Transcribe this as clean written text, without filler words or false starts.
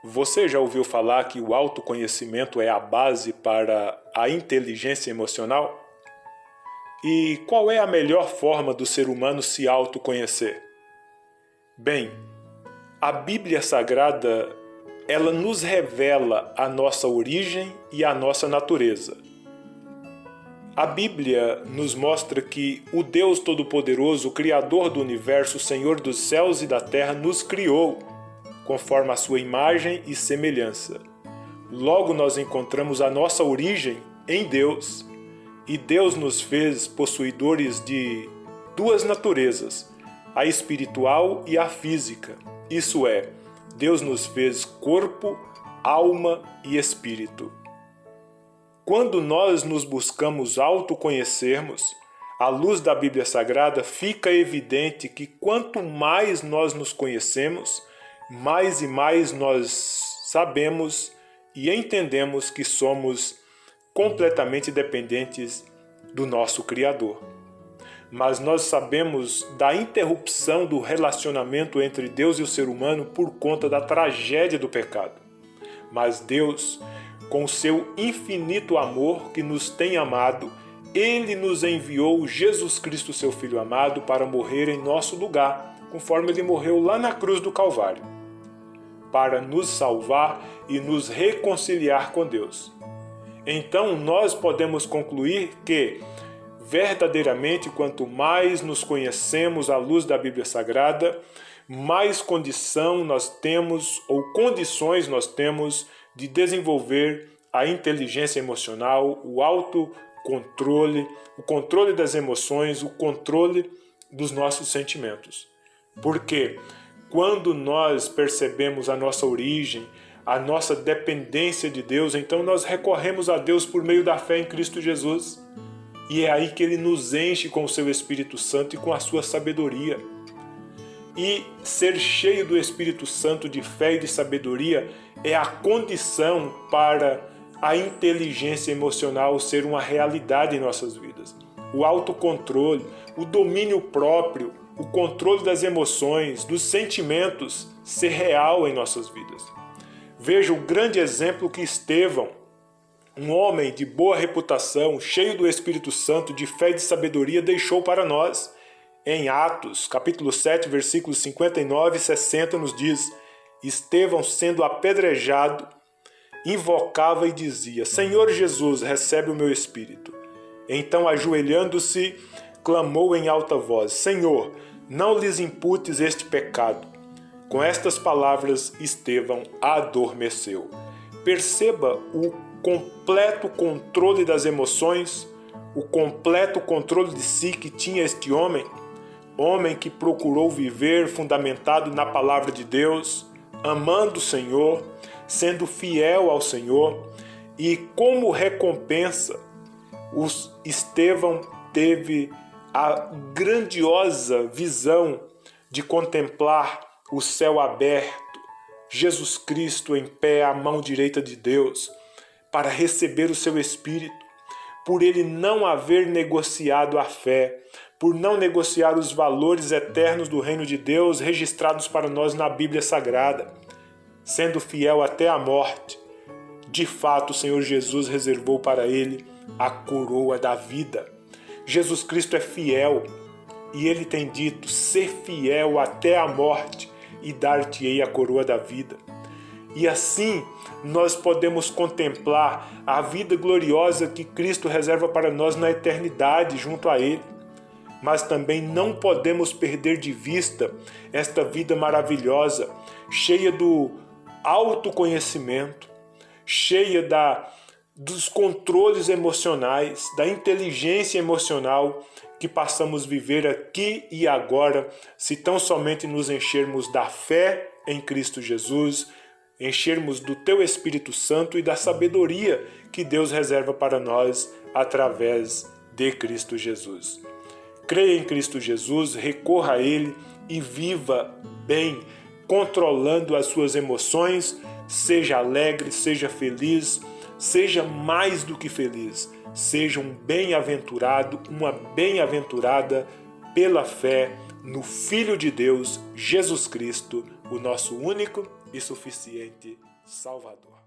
Você já ouviu falar que o autoconhecimento é a base para a inteligência emocional? E qual é a melhor forma do ser humano se autoconhecer? Bem, a Bíblia Sagrada, ela nos revela a nossa origem e a nossa natureza. A Bíblia nos mostra que o Deus Todo-Poderoso, o Criador do Universo, o Senhor dos céus e da terra, nos criou conforme a sua imagem e semelhança. Logo nós encontramos a nossa origem em Deus, e Deus nos fez possuidores de duas naturezas, a espiritual e a física. Isso é, Deus nos fez corpo, alma e espírito. Quando nós nos buscamos autoconhecermos, à luz da Bíblia Sagrada, fica evidente que quanto mais nós nos conhecemos, mais e mais nós sabemos e entendemos que somos completamente dependentes do nosso Criador. Mas nós sabemos da interrupção do relacionamento entre Deus e o ser humano por conta da tragédia do pecado. Mas Deus, com o seu infinito amor que nos tem amado, Ele nos enviou Jesus Cristo, seu Filho amado, para morrer em nosso lugar, conforme Ele morreu lá na cruz do Calvário, para nos salvar e nos reconciliar com Deus. Então nós podemos concluir que, verdadeiramente, quanto mais nos conhecemos à luz da Bíblia Sagrada, mais condições nós temos de desenvolver a inteligência emocional, o autocontrole, o controle das emoções, o controle dos nossos sentimentos. Porque quando nós percebemos a nossa origem, a nossa dependência de Deus, então nós recorremos a Deus por meio da fé em Cristo Jesus. E é aí que Ele nos enche com o seu Espírito Santo e com a sua sabedoria. E ser cheio do Espírito Santo, de fé e de sabedoria, é a condição para a inteligência emocional ser uma realidade em nossas vidas. O autocontrole, o domínio próprio, o controle das emoções, dos sentimentos, ser real em nossas vidas. Veja o grande exemplo que Estevão, um homem de boa reputação, cheio do Espírito Santo, de fé e de sabedoria, deixou para nós. Em Atos, capítulo 7, versículos 59 e 60, nos diz: Estevão, sendo apedrejado, invocava e dizia: Senhor Jesus, recebe o meu espírito. Então, ajoelhando-se, clamou em alta voz: Senhor, não lhes imputes este pecado. Com estas palavras, Estevão adormeceu. Perceba o completo controle das emoções, o completo controle de si que tinha este homem que procurou viver fundamentado na palavra de Deus, amando o Senhor, sendo fiel ao Senhor, e como recompensa, Estevão teve a grandiosa visão de contemplar o céu aberto, Jesus Cristo em pé à mão direita de Deus, para receber o seu Espírito, por ele não haver negociado a fé, por não negociar os valores eternos do reino de Deus registrados para nós na Bíblia Sagrada, sendo fiel até a morte. De fato, o Senhor Jesus reservou para ele a coroa da vida. Jesus Cristo é fiel e ele tem dito: ser fiel até a morte e dar-te-ei a coroa da vida. E assim nós podemos contemplar a vida gloriosa que Cristo reserva para nós na eternidade junto a Ele. Mas também não podemos perder de vista esta vida maravilhosa, cheia do autoconhecimento, cheia dos controles emocionais, da inteligência emocional que passamos viver aqui e agora, se tão somente nos enchermos da fé em Cristo Jesus, enchermos do Teu Espírito Santo e da sabedoria que Deus reserva para nós através de Cristo Jesus. Creia em Cristo Jesus, recorra a Ele e viva bem, controlando as suas emoções. Seja alegre, seja feliz, seja mais do que feliz. Seja um bem-aventurado, uma bem-aventurada pela fé no Filho de Deus, Jesus Cristo, o nosso único e suficiente Salvador.